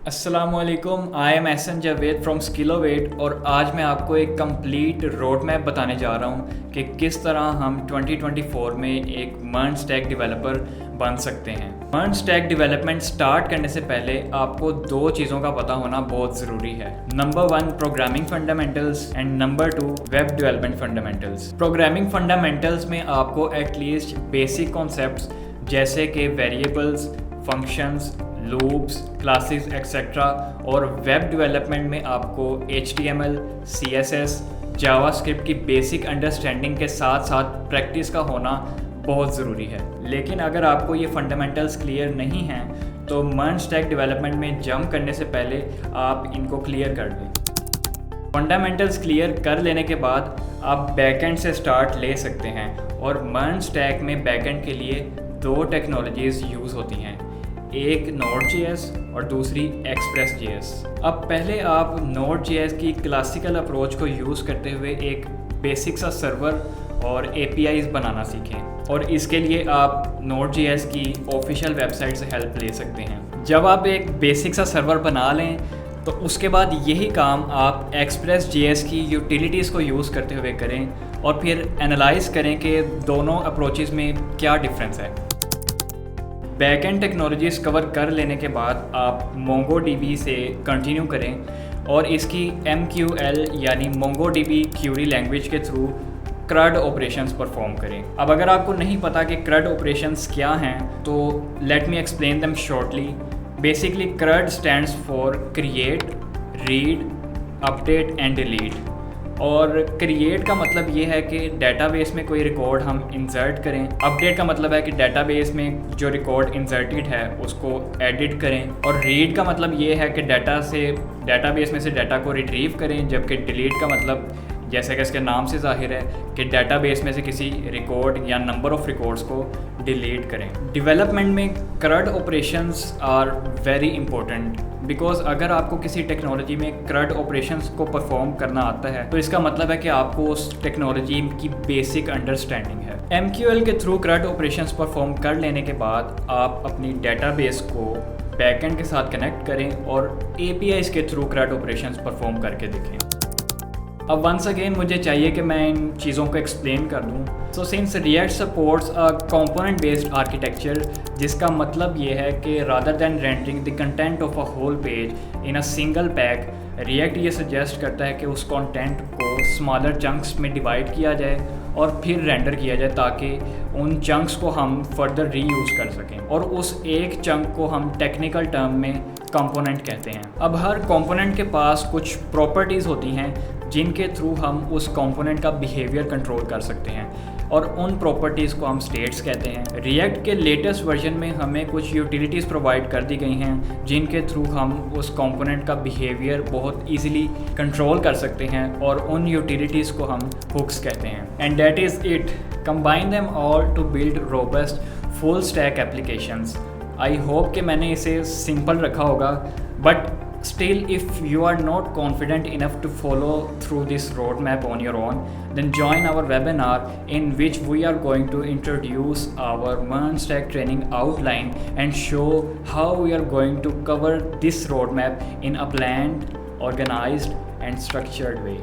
अस्सलामुअलैकुम, I am Ehsan Javed from Skillovate और आज मैं आपको एक कंप्लीट रोड मैप बताने जा रहा हूँ कि किस तरह हम 2024 में एक MERN स्टैक डेवलपर बन सकते हैं। MERN स्टैक डेवलपमेंट स्टार्ट करने से पहले आपको दो चीज़ों का पता होना बहुत ज़रूरी है। Number 1 programming fundamentals and number 2 web development fundamentals. Programming fundamentals में आपको एटलीस्ट बेसिक कॉन्सेप्ट्स जैसे कि variables, functions, loops, classes etcetera, और वेब डेवलपमेंट में आपको HTML, CSS, जावास्क्रिप्ट की बेसिक अंडरस्टैंडिंग के साथ साथ प्रैक्टिस का होना बहुत ज़रूरी है। लेकिन अगर आपको ये फंडामेंटल्स क्लियर नहीं हैं तो MERN स्टैक डेवलपमेंट में जंप करने से पहले आप इनको क्लियर कर लें। फंडामेंटल्स क्लियर कर लेने के बाद आप बैकएंड से स्टार्ट ले सकते हैं और MERN स्टैक में बैकएंड के लिए दो टेक्नोलॉजीज़ यूज़ होती हैं, एक Node.js और दूसरी Express.js। अब पहले आप Node.js की क्लासिकल अप्रोच को यूज़ करते हुए एक बेसिक सा सर्वर और APIs बनाना सीखें, और इसके लिए आप Node.js की ऑफिशियल वेबसाइट से हेल्प ले सकते हैं। जब आप एक बेसिक सा सर्वर बना लें तो उसके बाद यही काम आप Express.js की यूटिलिटीज़ को यूज़ करते हुए करें और फिर एनालाइज करें कि दोनों अप्रोचेज़ में क्या डिफरेंस है। बैकएंड टेक्नोलॉजीज़ कवर कर लेने के बाद आप MongoDB से कंटिन्यू करें और इसकी MQL यानी MongoDB क्यूरी लैंग्वेज के थ्रू CRUD ऑपरेशंस परफॉर्म करें। अब अगर आपको नहीं पता कि CRUD ऑपरेशंस क्या हैं तो let me explain them shortly. Basically CRUD stands for create, read, update and delete. और क्रिएट का मतलब ये है कि डेटाबेस में कोई रिकॉर्ड हम इंसर्ट करें। अपडेट का मतलब है कि डेटाबेस में जो रिकॉर्ड इंसर्टेड है उसको एडिट करें। और रीड का मतलब ये है कि डेटाबेस में से डाटा को रिट्रीव करें। जबकि डिलीट का मतलब, जैसे कि इसके नाम से जाहिर है, कि डेटाबेस में से किसी रिकॉर्ड या नंबर ऑफ़ रिकॉर्ड्स को डिलीट करें। डेवलपमेंट में CRUD operations are very important because अगर आपको किसी टेक्नोलॉजी में CRUD ऑपरेशंस को परफॉर्म करना आता है तो इसका मतलब है कि आपको उस टेक्नोलॉजी की बेसिक अंडरस्टैंडिंग है। MQL के थ्रू CRUD ऑपरेशंस परफॉर्म कर लेने के बाद आप अपनी डेटाबेस को बैकएंड के साथ कनेक्ट करें और APIs के थ्रू CRUD ऑपरेशंस परफॉर्म करके देखें। अब वंस अगेन मुझे चाहिए कि मैं इन चीज़ों को एक्सप्लेन कर दूँ। So since React supports a component based architecture, जिसका मतलब ये है कि rather than rendering the content of a whole page in a single pack, React ये सजेस्ट करता है कि उस कंटेंट को स्मॉलर चंक्स में डिवाइड किया जाए और फिर रेंडर किया जाए ताकि उन चंक्स को हम फर्दर रीयूज़ कर सकें। और उस एक चंक को हम टेक्निकल टर्म में कंपोनेंट कहते हैं। अब हर कंपोनेंट के पास कुछ प्रॉपर्टीज़ होती हैं जिनके थ्रू हम उस कंपोनेंट का बिहेवियर कंट्रोल कर सकते हैं और उन प्रॉपर्टीज़ को हम स्टेट्स कहते हैं। रिएक्ट के लेटेस्ट वर्जन में हमें कुछ यूटिलिटीज़ प्रोवाइड कर दी गई हैं जिनके थ्रू हम उस कंपोनेंट का बिहेवियर बहुत इजीली कंट्रोल कर सकते हैं और उन यूटिलिटीज़ को हम हुक्स कहते हैं। And that is it. Combine them all to build robust full stack applications. I hope कि मैंने इसे सिंपल रखा होगा, but still if you are not confident enough to follow through this roadmap on your own, then join our webinar in which we are going to introduce our MERN stack training outline and show how we are going to cover this roadmap in a planned, organized and structured way.